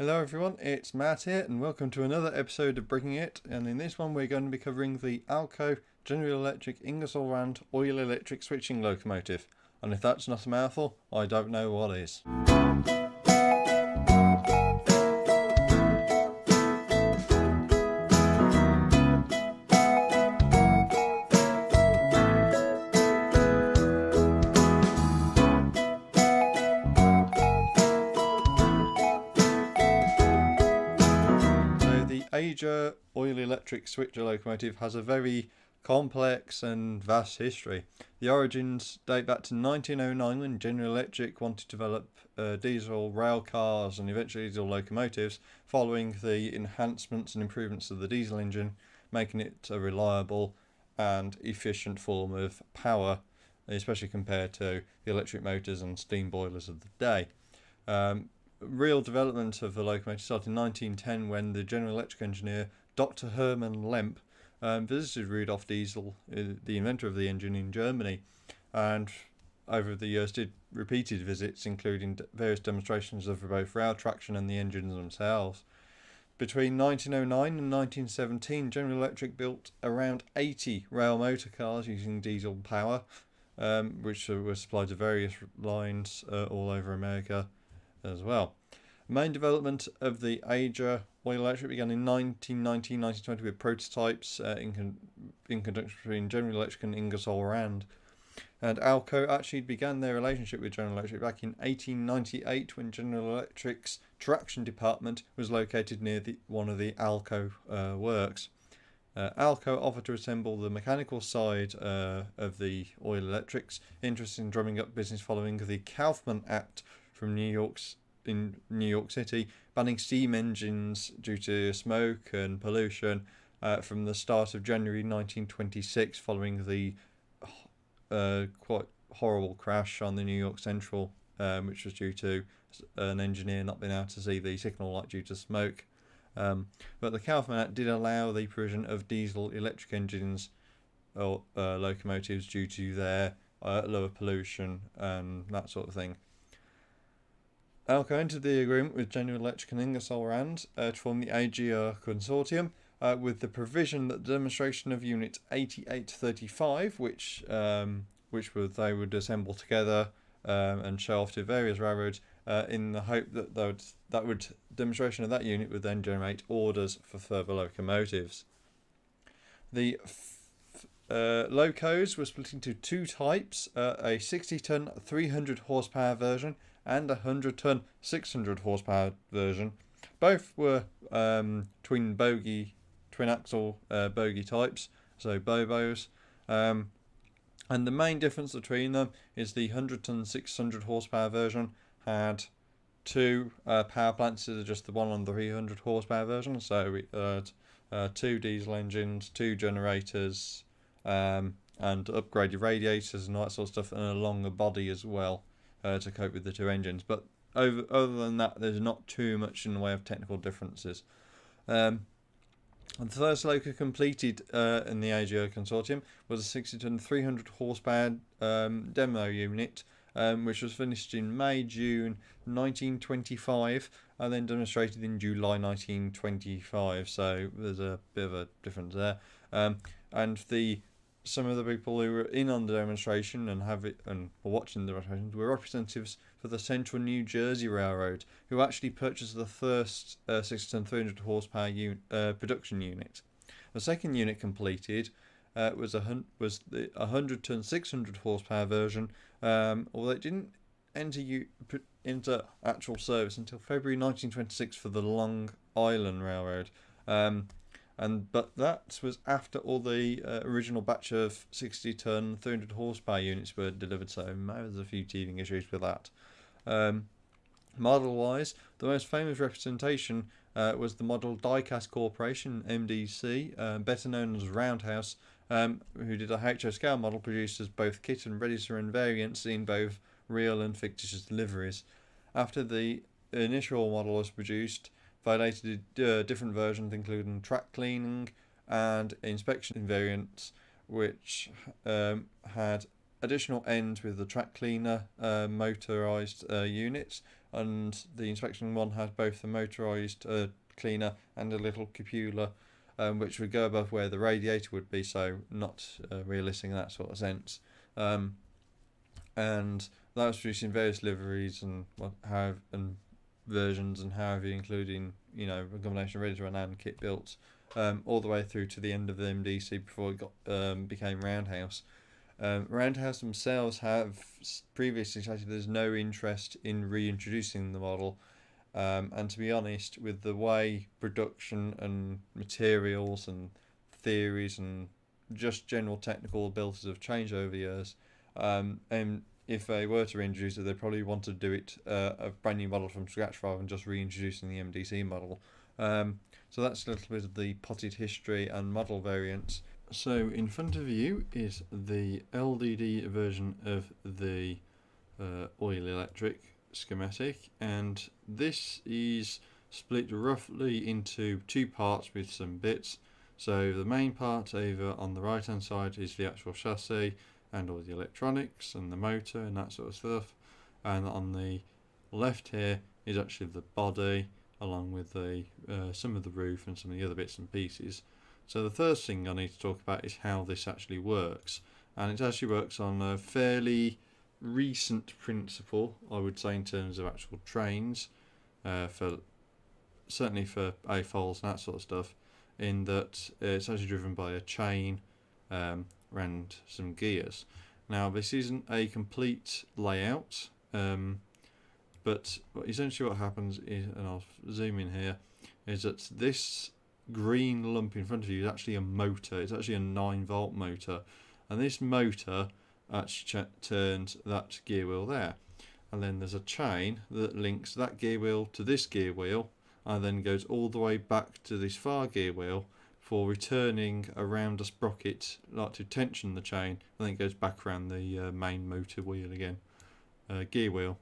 Hello everyone, it's Matt here and welcome to another episode of Bringing It, and in this one we're going to be covering the ALCO General Electric Ingersoll-Rand oil electric switching locomotive, and if that's not a mouthful, I don't know what is. The AGEIR oil electric switcher locomotive has a very complex and vast history. The origins date back to 1909 when General Electric wanted to develop diesel rail cars and eventually diesel locomotives following the enhancements and improvements of the diesel engine, making it a reliable and efficient form of power, especially compared to the electric motors and steam boilers of the day. Real development of the locomotive started in 1910 when the General Electric engineer Dr. Hermann Lemp visited Rudolf Diesel, the inventor of the engine, in Germany, and over the years did repeated visits including various demonstrations of both rail traction and the engines themselves. Between 1909 and 1917, General Electric built around 80 rail motor cars using diesel power, which were supplied to various lines all over America as well. Main development of the AGEIR oil electric began in 1919-1920 with prototypes in conjunction between General Electric and Ingersoll-Rand. And ALCO actually began their relationship with General Electric back in 1898 when General Electric's traction department was located near one of the ALCO works. ALCO offered to assemble the mechanical side of the oil electrics, interested in drumming up business following the Kaufman Act from New York City, banning steam engines due to smoke and pollution from the start of January 1926, following the quite horrible crash on the New York Central, which was due to an engineer not being able to see the signal light due to smoke. But the Kaufman Act did allow the provision of diesel electric engines or locomotives due to their lower pollution and that sort of thing. ALCO entered the agreement with General Electric and Ingersoll-Rand to form the AGEIR consortium, with the provision that the demonstration of Unit 8835, which they would assemble together and show off to various railroads, in the hope that demonstration of that unit would then generate orders for further locomotives. The locos were split into two types, a 60-ton 300 horsepower version and a 100-ton 600 horsepower version. Both were twin axle bogie types, so Bobos. And the main difference between them is the 100-ton 600 horsepower version had two power plants instead of just the one on the 300 horsepower version. So we had two diesel engines, two generators, and upgraded radiators and all that sort of stuff, and a longer body as well to cope with the two engines. But other than that, there's not too much in the way of technical differences. The first loco completed in the AGEIR consortium was a 60-ton 300 horsepower demo unit, which was finished in May-June 1925 and then demonstrated in July 1925. So there's a bit of a difference there. And some of the people who were in on the demonstration and were watching the demonstrations were representatives for the Central New Jersey Railroad, who actually purchased the first 60-ton 300 horsepower production unit. The second unit completed was the 100-ton 600 horsepower version, although it didn't enter actual service until February 1926 for the Long Island Railroad. But that was after all the original batch of 60-ton 300 horsepower units were delivered, so there's a few teething issues with that. Model-wise, the most famous representation was the Model Diecast Corporation, MDC, better known as Roundhouse, who did a HO scale model produced as both kit and ready-to-run variants in both real and fictitious deliveries. After the initial model was produced, they later did different versions, including track cleaning and inspection variants, which had additional ends with the track cleaner motorised units, and the inspection one has both a motorised cleaner and a little cupola, which would go above where the radiator would be, so not realistic in that sort of sense. And that was produced in various liveries and versions, and however, including a combination of ready to run and kit built, all the way through to the end of the MDC before it became Roundhouse. Roundhouse themselves have previously stated there's no interest in reintroducing the model, and to be honest, with the way production and materials and theories and just general technical abilities have changed over the years, and if they were to reintroduce it, they'd probably want to do it a brand new model from scratch rather than just reintroducing the MDC model. So that's a little bit of the potted history and model variants. So in front of you is the LDD version of the oil electric schematic, and this is split roughly into two parts with some bits. So the main part over on the right hand side is the actual chassis and all the electronics and the motor and that sort of stuff, and on the left here is actually the body along with the some of the roof and some of the other bits and pieces. So the first thing I need to talk about is how this actually works, and it actually works on a fairly recent principle, I would say, in terms of actual trains, certainly for AFOLs and that sort of stuff, in that it's actually driven by a chain and some gears. Now this isn't a complete layout, but essentially what happens is, and I'll zoom in here, is that this green lump in front of you is actually a motor. It's actually a 9-volt motor, and this motor actually turns that gear wheel there, and then there's a chain that links that gear wheel to this gear wheel, and then goes all the way back to this far gear wheel for returning around a sprocket, like to tension the chain, and then it goes back around the main motor wheel again, gear wheel,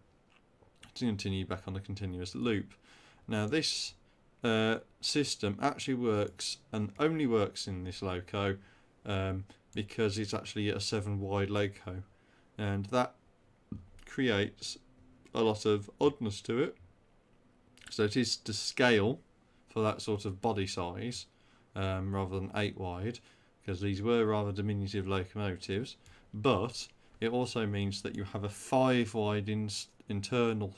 to continue back on a continuous loop. Now this system actually works, and only works in this loco, because it's actually a 7-wide loco, and that creates a lot of oddness to it. So it is to scale for that sort of body size, rather than 8-wide, because these were rather diminutive locomotives, but it also means that you have a 5-wide internal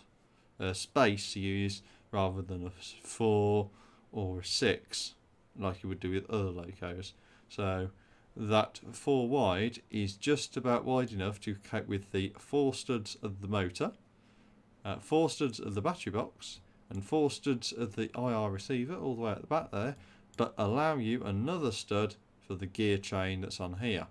space to use rather than a 4 or a 6 like you would do with other locos. So that 4-wide is just about wide enough to cope with the 4 studs of the motor, 4 studs of the battery box, and 4 studs of the IR receiver all the way at the back there, but allow you another stud for the gear chain that's on here.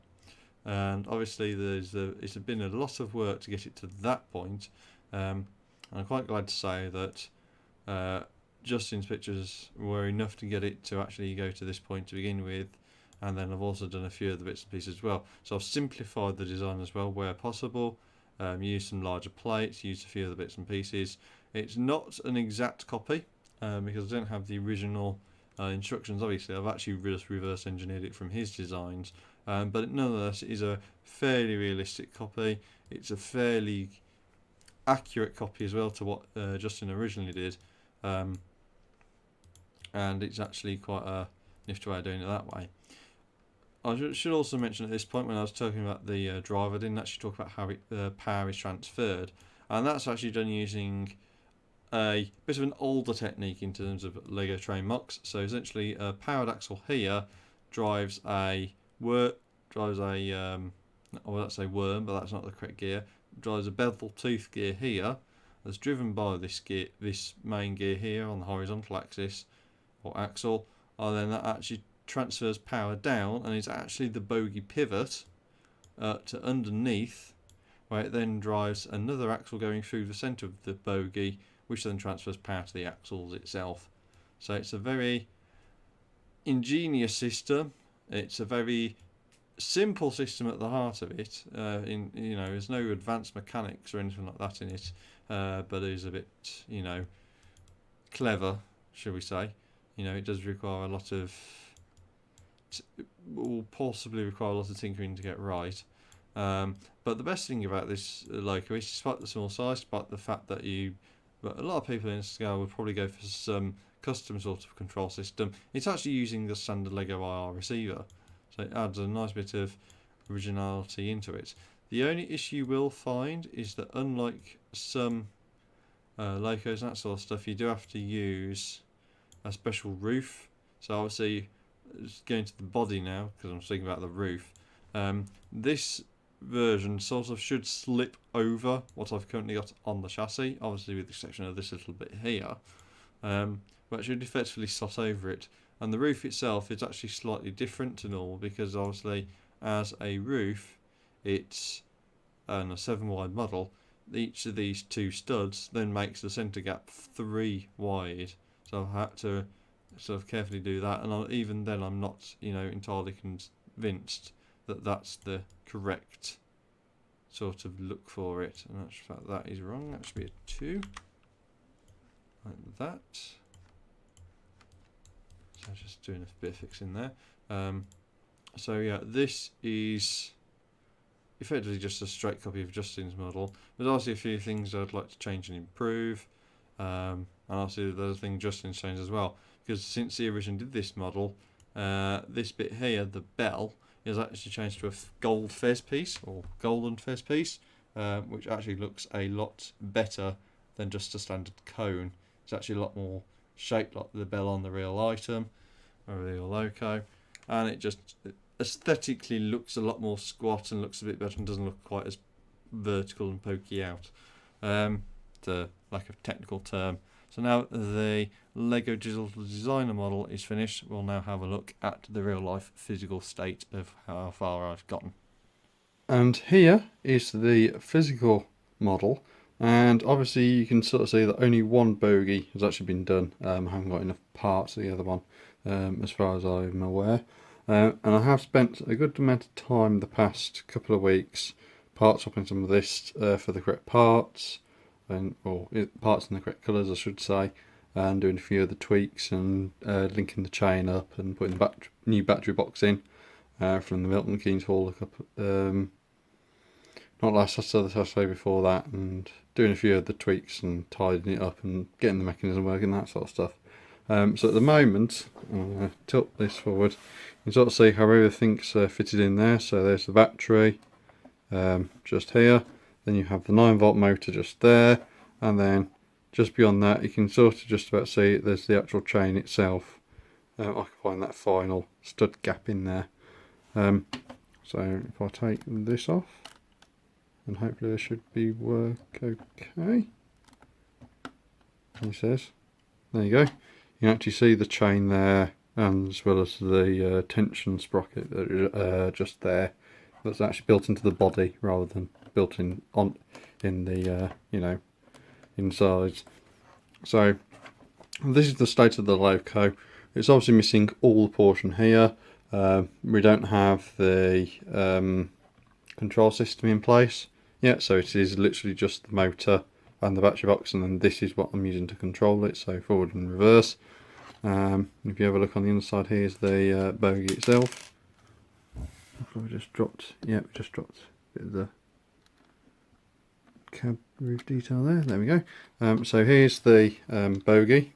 And obviously it's been a lot of work to get it to that point, and I'm quite glad to say that Justin's pictures were enough to get it to actually go to this point to begin with, and then I've also done a few other bits and pieces as well. So I've simplified the design as well where possible, used some larger plates, used a few other bits and pieces. It's not an exact copy, because I don't have the original instructions. Obviously I've actually just reverse engineered it from his designs, but nonetheless it is a fairly realistic copy. It's a fairly accurate copy as well to what Justin originally did, and it's actually quite a nifty way of doing it that way. I should also mention at this point, when I was talking about the drive, I didn't actually talk about how power is transferred, and that's actually done using a bit of an older technique in terms of Lego train mocks. So essentially a powered axle here drives I would say worm, but that's not the correct gear, drives a bevel tooth gear here that's driven by this main gear here on the horizontal axis or axle, and then that actually transfers power down, and it's actually the bogie pivot to underneath, where it then drives another axle going through the centre of the bogie, which then transfers power to the axles itself. So it's a very ingenious system. It's a very simple system at the heart of it. There's no advanced mechanics or anything like that in it, but it is a bit, clever, shall we say. It does require a lot of, will possibly require a lot of tinkering to get right. But the best thing about this loco is, despite the small size, despite the fact that you but a lot of people in scale would probably go for some custom sort of control system. It's actually using the standard Lego IR receiver, so it adds a nice bit of originality into it. The only issue you will find is that unlike some locos and that sort of stuff, you do have to use a special roof. So obviously, going to the body now, because I'm speaking about the roof, this version sort of should slip over what I've currently got on the chassis, obviously with the exception of this little bit here, but it should effectively slot over it. And the roof itself is actually slightly different to normal, because obviously as a roof it's a 7 wide model. Each of these 2 studs then makes the centre gap 3 wide, so I've had to sort of carefully do that, and even then I'm not entirely convinced that that's the correct sort of look for it. And in fact that is wrong, that should be a 2 like that. So just doing a bit of fixing there. So yeah, this is effectively just a straight copy of Justin's model. There's obviously a few things I'd like to change and improve, and obviously there's a thing Justin's changed as well, because since he originally did this model, this bit here, the bell, is actually changed to a gold fez piece, or golden fez piece, which actually looks a lot better than just a standard cone. It's actually a lot more shaped like the bell on the real item, or real loco, and it just aesthetically looks a lot more squat and looks a bit better and doesn't look quite as vertical and pokey out, to lack of technical term. So now the Lego Digital Designer model is finished, we'll now have a look at the real life physical state of how far I've gotten. And here is the physical model, and obviously you can sort of see that only one bogie has actually been done. I haven't got enough parts of the other one, as far as I'm aware. And I have spent a good amount of time the past couple of weeks part swapping some of this for the correct parts, or parts in the correct colours I should say, and doing a few other tweaks and linking the chain up and putting the new battery box in from the Milton Keynes haul not last Saturday before that, and doing a few other tweaks and tidying it up and getting the mechanism working, that sort of stuff. So at the moment, I'm going to tilt this forward, you can sort of see how everything's fitted in there. So there's the battery just here, then you have the 9-volt motor just there, and then just beyond that you can sort of just about see there's the actual chain itself. I can find that final stud gap in there. So if I take this off, and hopefully this should be work okay. He says, there you go. You can actually see the chain there, and as well as the tension sprocket that just there. That's actually built into the body rather than built in the inside. So this is the state of the loco. It's obviously missing all the portion here. We don't have the control system in place yet, so it is literally just the motor and the battery box, and then this is what I'm using to control it, so forward and reverse. If you have a look on the inside, here's the bogie itself. We just dropped a bit of the cab roof detail there we go. So here's the bogie.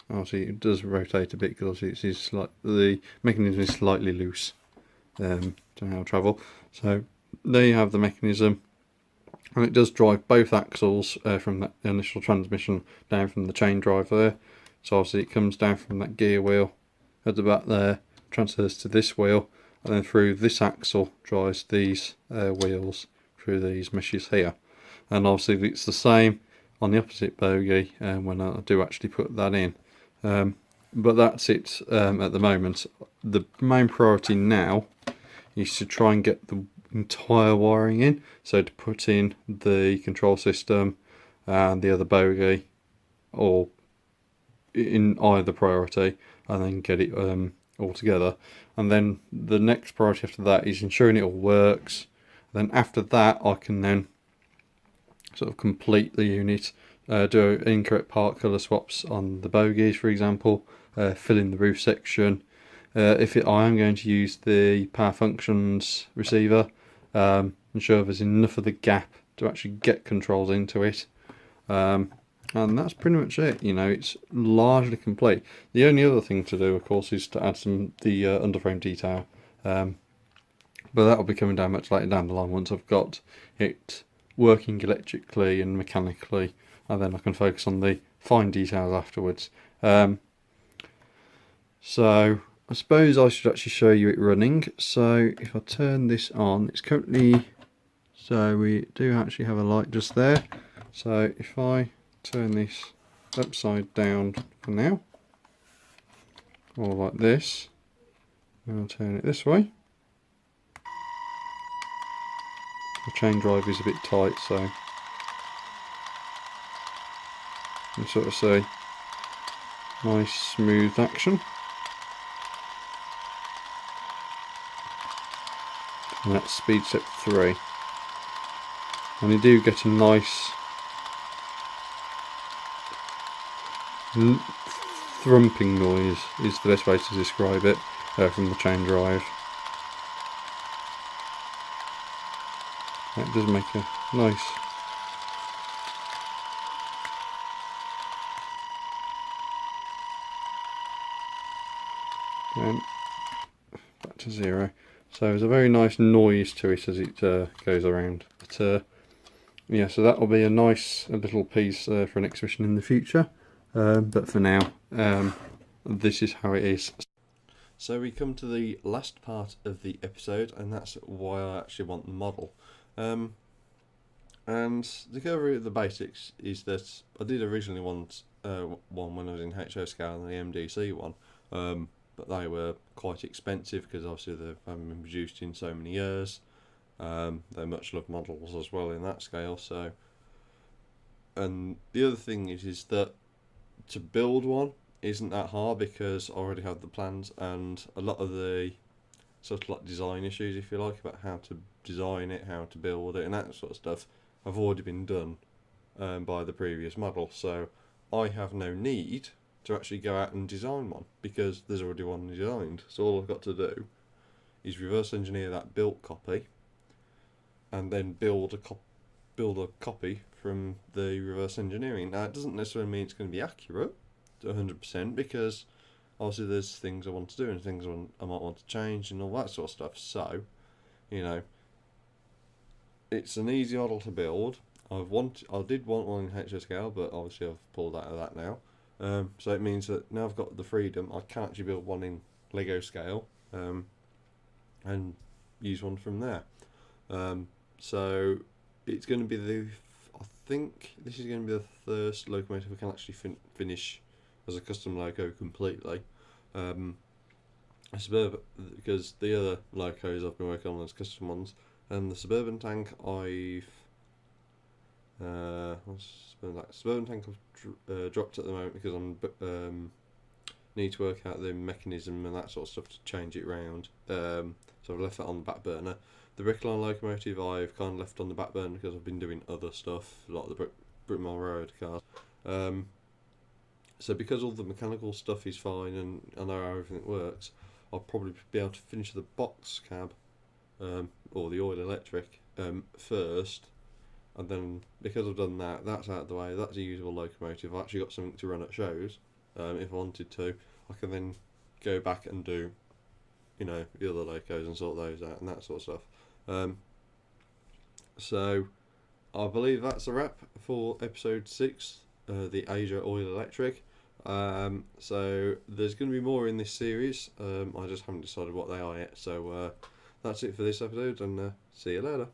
Obviously it does rotate a bit because obviously the mechanism is slightly loose to how travel. So there you have the mechanism, and it does drive both axles from that initial transmission down from the chain drive there. So obviously it comes down from that gear wheel at the back there, transfers to this wheel, and then through this axle drives these wheels through these meshes here. And obviously it's the same on the opposite bogie when I do actually put that in. But that's it at the moment. The main priority now is to try and get the entire wiring in, so to put in the control system and the other bogie, or in either priority, and then get it all together. And then the next priority after that is ensuring it all works. Then after that I can then sort of complete the unit, do incorrect part colour swaps on the bogies for example, fill in the roof section. I am going to use the power functions receiver, ensure there's enough of the gap to actually get controls into it. And that's pretty much it. You know, it's largely complete. The only other thing to do, of course, is to add the underframe detail. But that'll be coming down much later down the line once I've got it working electrically and mechanically, and then I can focus on the fine details afterwards. So I suppose I should actually show you it running. So if I turn this on, it's currently, so we do actually have a light just there. So if I turn this upside down for now, or like this, and I'll turn it this way. The chain drive is a bit tight, so you sort of see nice smooth action. And that's speed step 3. And you do get a nice thrumping noise, is the best way to describe it, from the chain drive. That does make a nice and back to 0. So there's a very nice noise to it as it goes around. But yeah, so that will be a nice little piece for an exhibition in the future. But for now, this is how it is. So we come to the last part of the episode, and that's why I actually want the model. And to go over the basics is that I did originally want one when I was in HO scale and the MDC one, but they were quite expensive because obviously they haven't been produced in so many years. They're much loved models as well in that scale. So, and the other thing is that to build one isn't that hard because I already have the plans, and a lot of the sort of like design issues, if you like, about how to design it, how to build it, and that sort of stuff have already been done by the previous model. So I have no need to actually go out and design one because there's already one designed. So all I've got to do is reverse engineer that built copy, and then build a copy from the reverse engineering. Now it doesn't necessarily mean it's going to be accurate to 100% because obviously there's things I want to do and things I might want to change and all that sort of stuff. So, you know, it's an easy model to build. I did want one in HO scale, but obviously I've pulled out of that now. So it means that now I've got the freedom, I can actually build one in Lego scale and use one from there. So it's going to be I think this is going to be the first locomotive I can actually finish as a custom loco completely. Because the other locos I've been working on as custom ones, and the Suburban tank Suburban tank I've dropped at the moment because I'm need to work out the mechanism and that sort of stuff to change it round. So I've left that on the back burner. The Brickline locomotive I've kind of left on the back burner because I've been doing other stuff like the Brickmore Road cars. So because all the mechanical stuff is fine and I know how everything works, I'll probably be able to finish the box cab or the oil electric first, and then because I've done that, that's out of the way, that's a usable locomotive. I've actually got something to run at shows. If I wanted to, I can then go back and do, you know, the other locos and sort those out and that sort of stuff. So I believe that's a wrap for episode 6, the AGEIR oil electric. So there's going to be more in this series. I just haven't decided what they are yet. So that's it for this episode, and see you later.